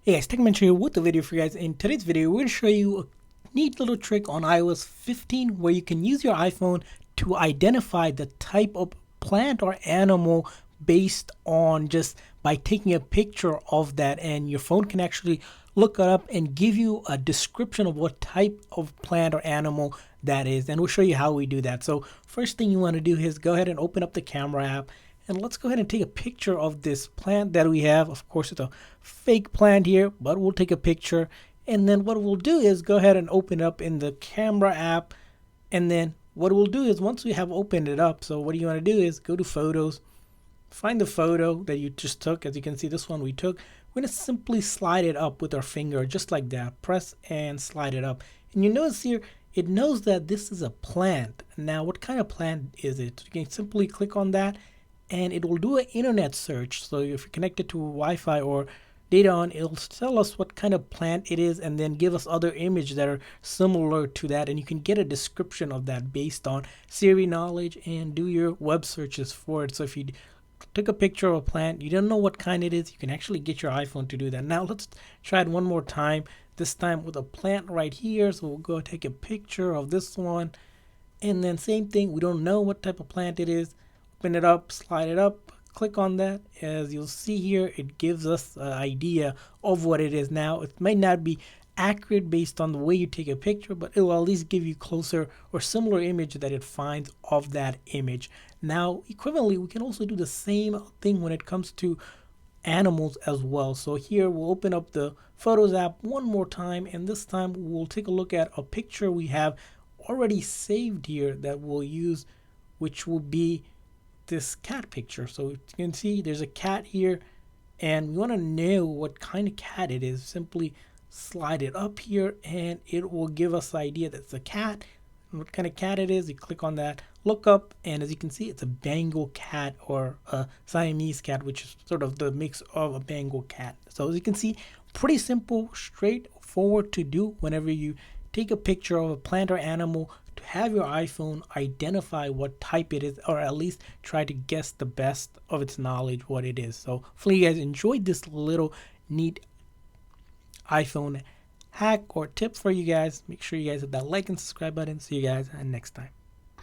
Hey guys, TechMentor here with the video for you guys. In today's video, we're going to show you a neat little trick on iOS 15 where you can use your iPhone to identify the type of plant or animal based on just by taking a picture of that, and your phone can actually look it up and give you a description of what type of plant or animal that is, and we'll show you how we do that. So first thing you want to do is go ahead and open up the camera app, and let's go ahead and take a picture of this plant that we have. Of course, it's a fake plant here, but we'll take a picture. And then what we'll do is go ahead and open it up in the camera app. And then what we'll do is once we have opened it up, so what you want to do is go to photos, find the photo that you just took. As you can see, this one we took. We're going to simply slide it up with our finger just like that. Press and slide it up. And you notice here, it knows that this is a plant. Now, what kind of plant is it? You can simply click on that and it will do an internet search. So if you're connected to Wi-Fi or data on, it'll tell us what kind of plant it is and then give us other images that are similar to that, and you can get a description of that based on Siri knowledge and do your web searches for it. So if you took a picture of a plant, you don't know what kind it is, you can actually get your iPhone to do that. Now let's try it one more time, this time with a plant right here. So we'll go take a picture of this one, and then same thing, we don't know what type of plant it is. Open it up, slide it up, click on that. As you'll see here, it gives us an idea of what it is. Now, it might not be accurate based on the way you take a picture, but it will at least give you closer or similar image that it finds of that image. Now, equivalently, we can also do the same thing when it comes to animals as well. So here we'll open up the Photos app one more time, and this time we'll take a look at a picture we have already saved here that we'll use, which will be this cat picture. So you can see there's a cat here, and we want to know what kind of cat it is. Simply slide it up here and it will give us the idea that it's a cat. And what kind of cat it is, you click on that, look up, and as you can see, it's a Bengal cat or a Siamese cat, which is sort of the mix of a Bengal cat. So as you can see, pretty simple, straightforward to do whenever you take a picture of a plant or animal, to have your iPhone identify what type it is, or at least try to guess the best of its knowledge what it is. So hopefully you guys enjoyed this little neat iPhone hack or tip for you guys. Make sure you guys hit that like and subscribe button. See you guys next time.